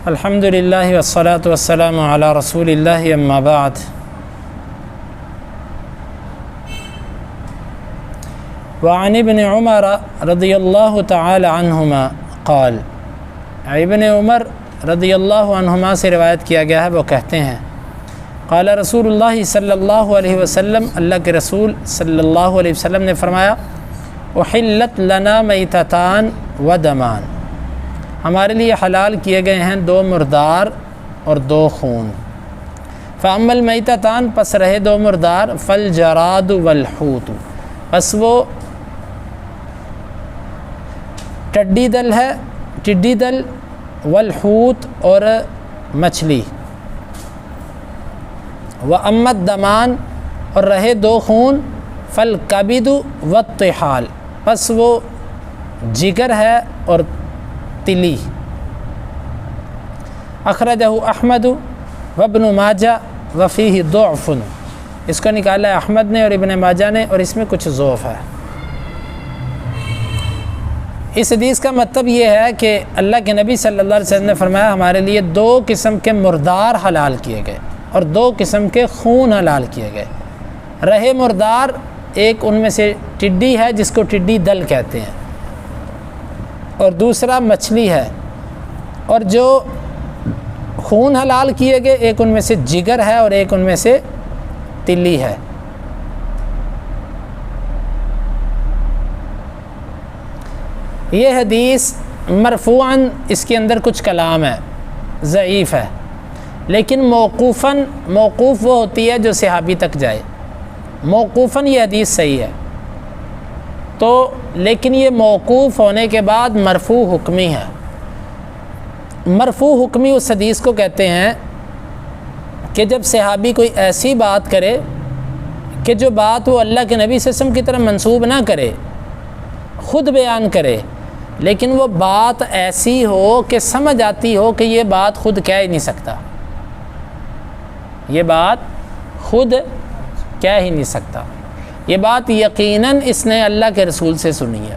الحمدللہ والصلاة والسلام علی رسول اللہ اما بعد۔ وعن ابن عمر رضی اللہ تعالی عنہما قال، ابن عمر رضی اللہ عنہما سے روایت کیا گیا ہے، وہ کہتے ہیں قال رسول اللہ صلی اللہ علیہ وسلم، اللہ کے رسول صلی اللہ علیہ وسلم نے فرمایا احلت لنا میتتان و دمان، ہمارے لیے حلال کیے گئے ہیں دو مردار اور دو خون۔ فاما المیتتان، پس رہے دو مردار، فالجراد والحوت، پس وہ ٹڈی دل ہے، ٹڈی دل، والحوت اور مچھلی۔ واما الدمان، اور رہے دو خون، فالکبد والطحال، پس وہ جگر ہے اور تلی۔ اخرجہ احمد وابن ماجہ وفیہ ضعف، اس کو نکالا ہے احمد نے اور ابن ماجہ نے، اور اس میں کچھ ضعف ہے۔ اس حدیث کا مطلب یہ ہے کہ اللہ کے نبی صلی اللہ علیہ وسلم نے فرمایا ہمارے لیے دو قسم کے مردار حلال کیے گئے اور دو قسم کے خون حلال کیے گئے۔ رہے مردار، ایک ان میں سے ٹڈی ہے جس کو ٹڈی دل کہتے ہیں، اور دوسرا مچھلی ہے، اور جو خون حلال کیے گئے ایک ان میں سے جگر ہے اور ایک ان میں سے تلی ہے۔ یہ حدیث مرفوعاً اس کے اندر کچھ کلام ہے، ضعیف ہے، لیکن موقوفاً، موقوف وہ ہوتی ہے جو صحابی تک جائے، موقوفاً یہ حدیث صحیح ہے۔ تو لیکن یہ موقوف ہونے کے بعد مرفوع حکمی ہے۔ مرفوع حکمی اس حدیث کو کہتے ہیں کہ جب صحابی کوئی ایسی بات کرے کہ جو بات وہ اللہ کے نبی صلی اللہ علیہ وسلم کی طرف منسوب نہ کرے، خود بیان کرے، لیکن وہ بات ایسی ہو کہ سمجھ آتی ہو کہ یہ بات خود کہہ ہی نہیں سکتا، یہ بات خود کہہ ہی نہیں سکتا، یہ بات یقیناً اس نے اللہ کے رسول سے سنی ہے۔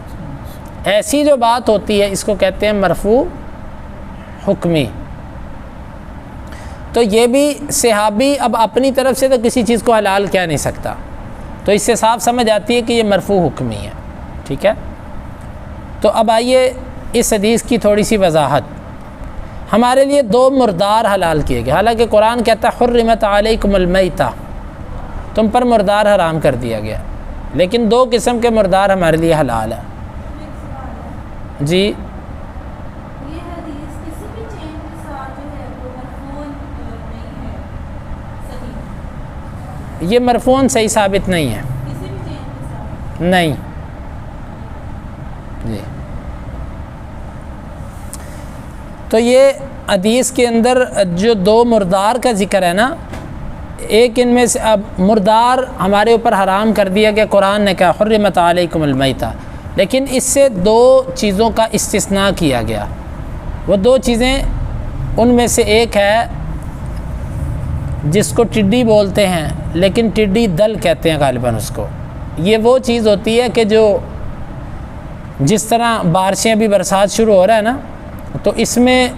ایسی جو بات ہوتی ہے اس کو کہتے ہیں مرفوع حکمی۔ تو یہ بھی صحابی اب اپنی طرف سے تو کسی چیز کو حلال کہہ نہیں سکتا، تو اس سے صاف سمجھ آتی ہے کہ یہ مرفوع حکمی ہے، ٹھیک ہے۔ تو اب آئیے اس حدیث کی تھوڑی سی وضاحت۔ ہمارے لیے دو مردار حلال کیے گئے، حالانکہ قرآن کہتا ہے حرمت علیکم المیتہ، تم پر مردار حرام کر دیا گیا، لیکن دو قسم کے مردار ہمارے لیے حلال ہے۔ جی، یہ حدیث کسی بھی چین کے ساتھ جو ہے وہ مرفوع نہیں ہے، صحیح، یہ مرفوع صحیح ثابت نہیں ہے، کسی بھی چین کے ساتھ نہیں جی۔ تو یہ حدیث کے اندر جو دو مردار کا ذکر ہے نا، ایک ان میں سے اب مردار ہمارے اوپر حرام کر دیا گیا، قرآن نے کہا حرمت علیکم المیتہ، لیکن اس سے دو چیزوں کا استثناء کیا گیا۔ وہ دو چیزیں ان میں سے ایک ہے جس کو ٹڈی بولتے ہیں، لیکن ٹڈی دل کہتے ہیں غالباً اس کو۔ یہ وہ چیز ہوتی ہے کہ جو جس طرح بارشیں ابھی برسات شروع ہو رہا ہے نا، تو اس میں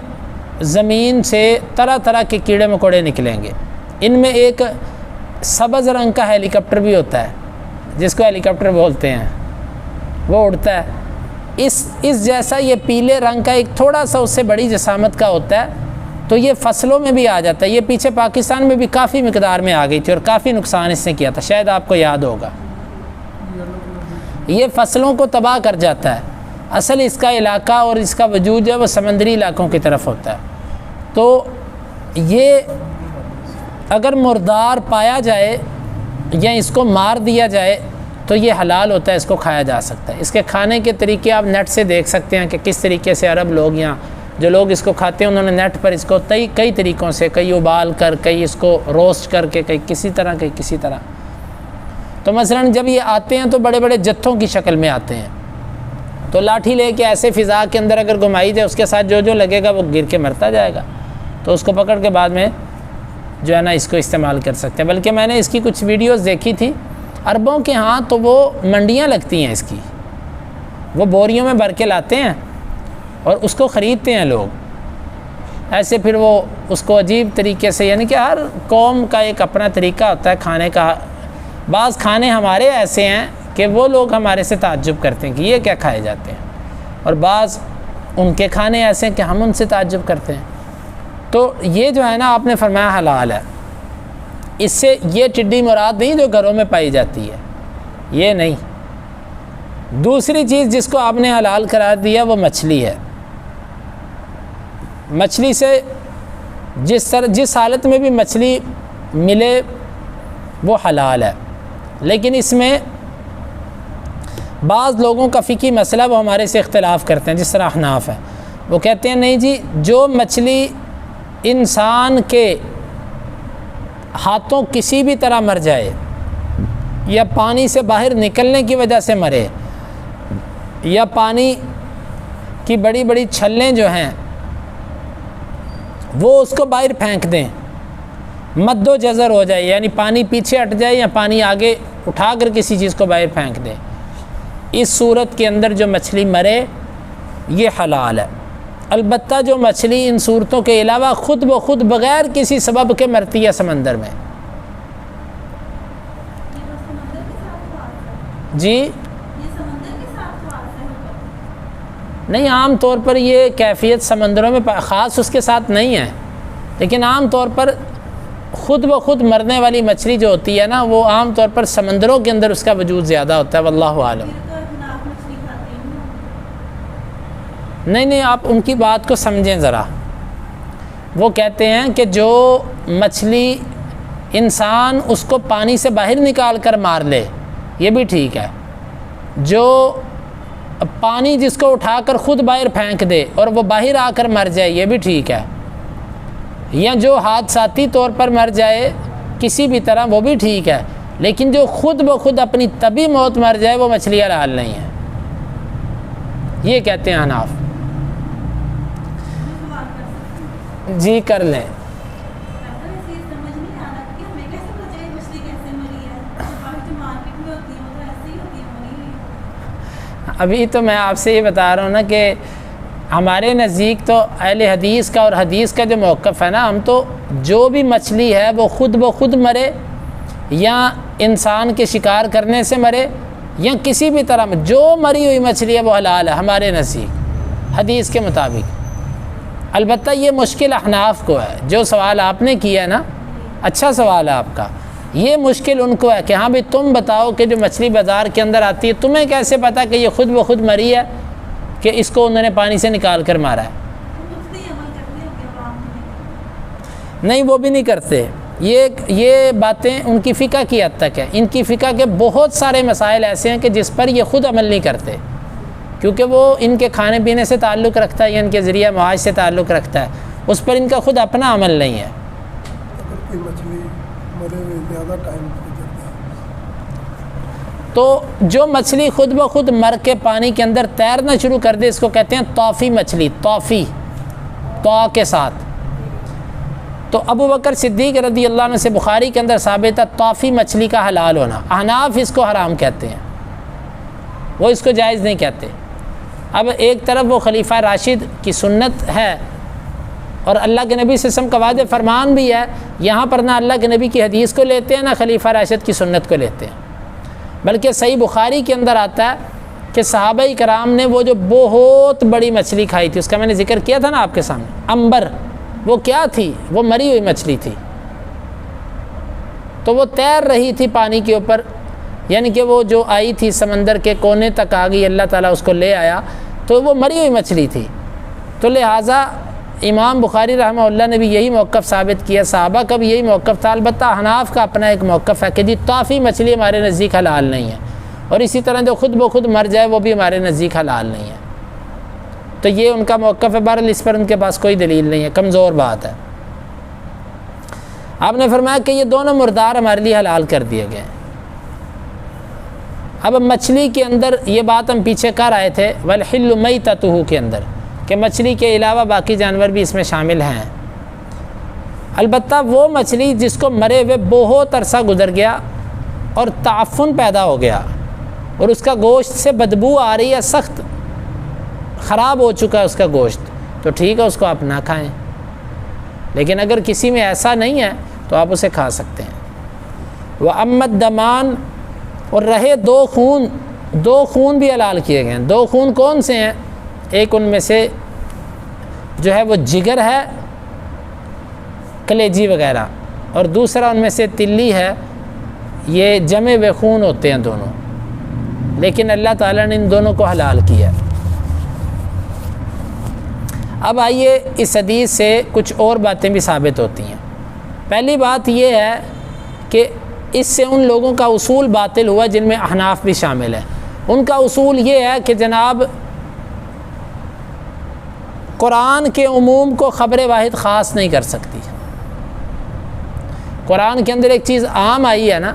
زمین سے طرح طرح کے کیڑے مکوڑے نکلیں گے۔ ان میں ایک سبز رنگ کا ہیلی کاپٹر بھی ہوتا ہے جس کو ہیلی کاپٹر بولتے ہیں، وہ اڑتا ہے۔ اس جیسا یہ پیلے رنگ کا ایک تھوڑا سا اس سے بڑی جسامت کا ہوتا ہے، تو یہ فصلوں میں بھی آ جاتا ہے۔ یہ پیچھے پاکستان میں بھی کافی مقدار میں آ گئی تھی اور کافی نقصان اس نے کیا تھا، شاید آپ کو یاد ہوگا۔ یہ فصلوں کو تباہ کر جاتا ہے۔ اصل اس کا علاقہ اور اس کا وجود جو ہے وہ سمندری علاقوں کی طرف ہوتا ہے۔ تو یہ اگر مردار پایا جائے یا اس کو مار دیا جائے تو یہ حلال ہوتا ہے، اس کو کھایا جا سکتا ہے۔ اس کے کھانے کے طریقے آپ نیٹ سے دیکھ سکتے ہیں کہ کس طریقے سے عرب لوگ یا جو لوگ اس کو کھاتے ہیں انہوں نے نیٹ پر اس کو کئی طریقوں سے، کئی ابال کر، کئی اس کو روسٹ کر کے، کئی کسی طرح۔ تو مثلاً جب یہ آتے ہیں تو بڑے بڑے جتھوں کی شکل میں آتے ہیں، تو لاٹھی لے کے ایسے فضا کے اندر اگر گھمائی جائے، اس کے ساتھ جو لگے گا وہ گر کے مرتا جائے گا، تو اس کو پکڑ کے بعد میں جو ہے نا اس کو استعمال کر سکتے ہیں۔ بلکہ میں نے اس کی کچھ ویڈیوز دیکھی تھی، عربوں کے ہاں تو وہ منڈیاں لگتی ہیں اس کی، وہ بوریوں میں بھر کے لاتے ہیں اور اس کو خریدتے ہیں لوگ، ایسے پھر وہ اس کو عجیب طریقے سے، یعنی کہ ہر قوم کا ایک اپنا طریقہ ہوتا ہے کھانے کا. بعض کھانے ہمارے ایسے ہیں کہ وہ لوگ ہمارے سے تعجب کرتے ہیں کہ یہ کیا کھائے جاتے ہیں، اور بعض ان کے کھانے ایسے ہیں کہ ہم ان سے تعجب کرتے ہیں. تو یہ جو ہے نا آپ نے فرمایا حلال ہے. اس سے یہ ٹڈی مراد نہیں جو گھروں میں پائی جاتی ہے، یہ نہیں. دوسری چیز جس کو آپ نے حلال قرار دیا وہ مچھلی ہے. مچھلی سے جس حالت میں بھی مچھلی ملے وہ حلال ہے. لیکن اس میں بعض لوگوں کا فقہی مسئلہ وہ ہمارے سے اختلاف کرتے ہیں، جس طرح احناف ہے. وہ کہتے ہیں نہیں جی، جو مچھلی انسان کے ہاتھوں کسی بھی طرح مر جائے یا پانی سے باہر نکلنے کی وجہ سے مرے یا پانی کی بڑی بڑی چھلیں جو ہیں وہ اس کو باہر پھینک دیں، مد و جزر ہو جائے، یعنی پانی پیچھے ہٹ جائے یا پانی آگے اٹھا کر کسی چیز کو باہر پھینک دیں، اس صورت کے اندر جو مچھلی مرے یہ حلال ہے. البتہ جو مچھلی ان صورتوں کے علاوہ خود بخود بغیر کسی سبب کے مرتی ہے سمندر میں، جی نہیں، عام طور پر یہ کیفیت سمندروں میں خاص اس کے ساتھ نہیں ہے، لیکن عام طور پر خود بخود مرنے والی مچھلی جو ہوتی ہے نا وہ عام طور پر سمندروں کے اندر اس کا وجود زیادہ ہوتا ہے. واللہ عالم. نہیں، آپ ان کی بات کو سمجھیں ذرا. وہ کہتے ہیں کہ جو مچھلی انسان اس کو پانی سے باہر نکال کر مار لے یہ بھی ٹھیک ہے، جو پانی جس کو اٹھا کر خود باہر پھینک دے اور وہ باہر آ کر مر جائے یہ بھی ٹھیک ہے، یا جو حادثاتی طور پر مر جائے کسی بھی طرح وہ بھی ٹھیک ہے. لیکن جو خود بخود اپنی طبی موت مر جائے وہ مچھلی حلال نہیں ہے، یہ کہتے ہیں حناف. جی کر لیں. ابھی تو میں آپ سے یہ بتا رہا ہوں نا کہ ہمارے نزدیک تو اہل حدیث کا اور حدیث کا جو موقف ہے نا، ہم تو جو بھی مچھلی ہے وہ خود بخود مرے یا انسان کے شکار کرنے سے مرے یا کسی بھی طرح جو مری ہوئی مچھلی ہے وہ حلال ہے ہمارے نزدیک حدیث کے مطابق. البتہ یہ مشکل احناف کو ہے. جو سوال آپ نے کیا ہے نا، اچھا سوال ہے آپ کا. یہ مشکل ان کو ہے کہ ہاں بھئی تم بتاؤ کہ جو مچھلی بازار کے اندر آتی ہے تمہیں کیسے پتہ کہ یہ خود بخود مری ہے کہ اس کو انہوں نے پانی سے نکال کر مارا ہے. نہیں، وہ بھی نہیں کرتے. یہ باتیں ان کی فقہ کی حد تک ہے. ان کی فقہ کے بہت سارے مسائل ایسے ہیں کہ جس پر یہ خود عمل نہیں کرتے، کیونکہ وہ ان کے کھانے پینے سے تعلق رکھتا ہے یا ان کے ذریعہ معاش سے تعلق رکھتا ہے، اس پر ان کا خود اپنا عمل نہیں ہے. تو جو مچھلی خود بخود مر کے پانی کے اندر تیرنا شروع کر دے اس کو کہتے ہیں طوفی مچھلی. طوفی تو کے ساتھ. تو ابو بکر صدیق رضی اللہ عنہ سے بخاری کے اندر ثابت ہے طوفی مچھلی کا حلال ہونا. احناف اس کو حرام کہتے ہیں، وہ اس کو جائز نہیں کہتے. اب ایک طرف وہ خلیفہ راشد کی سنت ہے اور اللہ کے نبی صلی اللہ علیہ وسلم کا واضح فرمان بھی ہے. یہاں پر نہ اللہ کے نبی کی حدیث کو لیتے ہیں نہ خلیفہ راشد کی سنت کو لیتے ہیں، بلکہ صحیح بخاری کے اندر آتا ہے کہ صحابہ کرام نے وہ جو بہت بڑی مچھلی کھائی تھی، اس کا میں نے ذکر کیا تھا نا آپ کے سامنے، عنبر. وہ کیا تھی؟ وہ مری ہوئی مچھلی تھی. تو وہ تیر رہی تھی پانی کے اوپر، یعنی کہ وہ جو آئی تھی سمندر کے کونے تک آ گئی، اللہ تعالیٰ اس کو لے آیا، تو وہ مری ہوئی مچھلی تھی. تو لہٰذا امام بخاری رحمہ اللہ نے بھی یہی موقف ثابت کیا، صحابہ کا بھی یہی موقف تھا. البتہ حناف کا اپنا ایک موقف ہے کہ جی طافی مچھلی ہمارے نزدیک حلال نہیں ہے، اور اسی طرح جو خود بخود مر جائے وہ بھی ہمارے نزدیک حلال نہیں ہے. تو یہ ان کا موقف ہے. بہرحال اس پر ان کے پاس کوئی دلیل نہیں ہے، کمزور بات ہے. آپ نے فرمایا کہ یہ دونوں مردار ہمارے لیے حلال کر دیے گئے. اب مچھلی کے اندر یہ بات ہم پیچھے کر آئے تھے والحل میتتہ کے اندر کہ مچھلی کے علاوہ باقی جانور بھی اس میں شامل ہیں. البتہ وہ مچھلی جس کو مرے ہوئے بہت عرصہ گزر گیا اور تعفن پیدا ہو گیا اور اس کا گوشت سے بدبو آ رہی ہے، سخت خراب ہو چکا ہے اس کا گوشت، تو ٹھیک ہے اس کو آپ نہ کھائیں. لیکن اگر کسی میں ایسا نہیں ہے تو آپ اسے کھا سکتے ہیں۔ وَأَمَّا الدَّمَانِ، اور رہے دو خون بھی حلال کیے گئے ہیں۔ دو خون کون سے ہیں؟ ایک ان میں سے جو ہے وہ جگر ہے، کلیجی وغیرہ، اور دوسرا ان میں سے تلی ہے۔ یہ جمع ہوئے خون ہوتے ہیں دونوں، لیکن اللہ تعالیٰ نے ان دونوں کو حلال کیا۔ اب آئیے اس حدیث سے کچھ اور باتیں بھی ثابت ہوتی ہیں۔ پہلی بات یہ ہے کہ اس سے ان لوگوں کا اصول باطل ہوا جن میں احناف بھی شامل ہیں۔ ان کا اصول یہ ہے کہ جناب قرآن کے عموم کو خبر واحد خاص نہیں کر سکتی۔ قرآن کے اندر ایک چیز عام آئی ہے نا،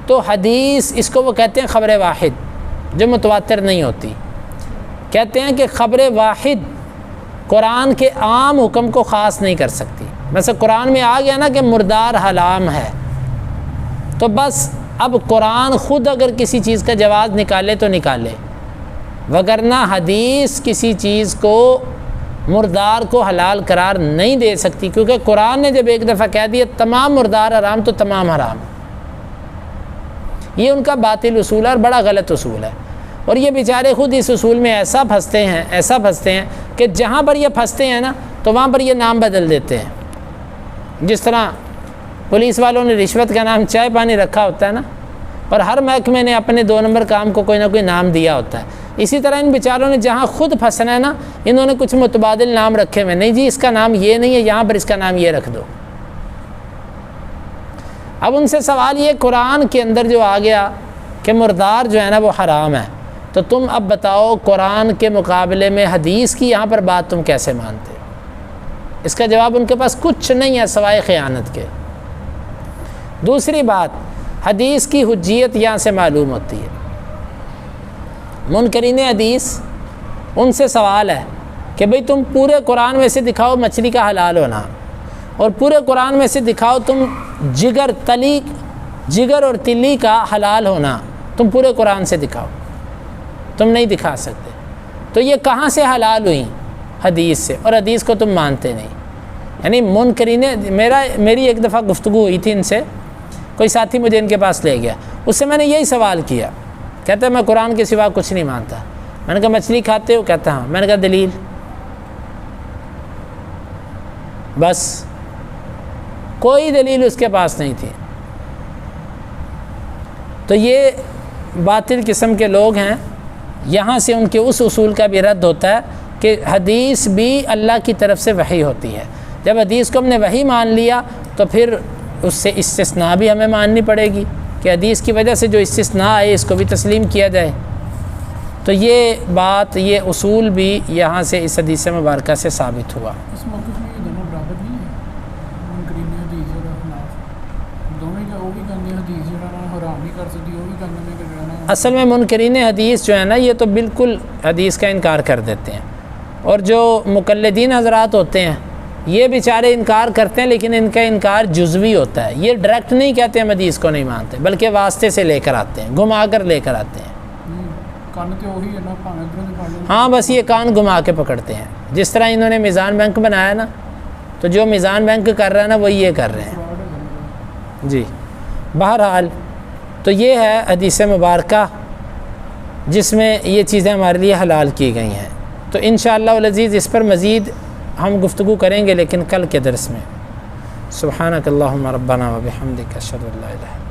تو حدیث اس کو وہ کہتے ہیں خبر واحد، جو متواتر نہیں ہوتی۔ کہتے ہیں کہ خبر واحد قرآن کے عام حکم کو خاص نہیں کر سکتی۔ مثلا قرآن میں آ گیا نا کہ مردار حرام ہے، تو بس اب قرآن خود اگر کسی چیز کا جواز نکالے تو نکالے، وگرنہ حدیث کسی چیز کو مردار کو حلال قرار نہیں دے سکتی، کیونکہ قرآن نے جب ایک دفعہ کہہ دیا تمام مردار حرام تو تمام حرام۔ یہ ان کا باطل اصول ہے اور بڑا غلط اصول ہے، اور یہ بیچارے خود اس اصول میں ایسا پھنستے ہیں کہ جہاں پر یہ پھنستے ہیں نا تو وہاں پر یہ نام بدل دیتے ہیں۔ جس طرح پولیس والوں نے رشوت کا نام چائے پانی رکھا ہوتا ہے نا، اور ہر محکمے نے اپنے 2 نمبر کام کو کوئی نہ کوئی نام دیا ہوتا ہے، اسی طرح ان بیچاروں نے جہاں خود پھنسنا ہے نا، انہوں نے کچھ متبادل نام رکھے ہوئے، نہیں جی اس کا نام یہ نہیں ہے، یہاں پر اس کا نام یہ رکھ دو۔ اب ان سے سوال یہ، قرآن کے اندر جو آ گیا کہ مردار جو ہے نا وہ حرام ہے، تو تم اب بتاؤ قرآن کے مقابلے میں حدیث کی یہاں پر بات تم کیسے مانتے؟ اس کا جواب ان کے پاس کچھ نہیں ہے سوائے خیانت کے۔ دوسری بات، حدیث کی حجیت یہاں سے معلوم ہوتی ہے۔ منکرین حدیث ان سے سوال ہے کہ بھئی تم پورے قرآن میں سے دکھاؤ مچھلی کا حلال ہونا، اور پورے قرآن میں سے دکھاؤ تم جگر اور تلی کا حلال ہونا، تم پورے قرآن سے دکھاؤ، تم نہیں دکھا سکتے۔ تو یہ کہاں سے حلال ہوئیں؟ حدیث سے، اور حدیث کو تم مانتے نہیں۔ یعنی منکرین، میری ایک دفعہ گفتگو ہوئی تھی ان سے، کوئی ساتھی مجھے ان کے پاس لے گیا، اس سے میں نے یہی سوال کیا، کہتا ہے میں قرآن کے سوا کچھ نہیں مانتا۔ میں نے کہا مچھلی کھاتے ہو؟ کہتا ہاں۔ میں نے کہا دلیل؟ بس کوئی دلیل اس کے پاس نہیں تھی۔ تو یہ باطل قسم کے لوگ ہیں، یہاں سے ان کے اس اصول کا بھی رد ہوتا ہے کہ حدیث بھی اللہ کی طرف سے وحی ہوتی ہے۔ جب حدیث کو ہم نے وحی مان لیا تو پھر اس سے استثناء بھی ہمیں ماننی پڑے گی کہ حدیث کی وجہ سے جو استثناء آئے اس کو بھی تسلیم کیا جائے۔ تو یہ بات، یہ اصول بھی یہاں سے اس حدیث مبارکہ سے ثابت ہوا۔ اس موقف میں یہ دونوں برابر نہیں ہیں، منکرین حدیث اور احناف دونوں کا وہ بھی کہتے ہیں حدیث جڑا حرام نہیں کر سکتی، وہ بھی کہتے ہیں کہ جڑا اصل میں منکرین حدیث جو ہے نا یہ تو بالکل حدیث کا انکار کر دیتے ہیں، اور جو مقلدین حضرات ہوتے ہیں یہ بیچارے انکار کرتے ہیں، لیکن ان کا انکار جزوی ہوتا ہے۔ یہ ڈائریکٹ نہیں کہتے ہم حدیث کو نہیں مانتے، بلکہ واسطے سے لے کر آتے ہیں، گھما کر لے کر آتے ہیں۔ کان تے وہی ہے نا، بھاویں ادھروں دی پڑھ لو۔ ہاں بس یہ کان گھما کے پکڑتے ہیں، جس طرح انہوں نے میزان بینک بنایا نا، تو جو میزان بینک کر رہا ہے نا وہی یہ کر رہے ہیں جی۔ بہرحال تو یہ ہے حدیث مبارکہ جس میں یہ چیزیں ہمارے لیے حلال کی گئی ہیں۔ تو انشاءاللہ العزیز اس پر مزید ہم گفتگو کریں گے، لیکن کل کے درس میں۔ سبحانک اللہم ربنا و بحمدک اشہد ان لا الہ الا انت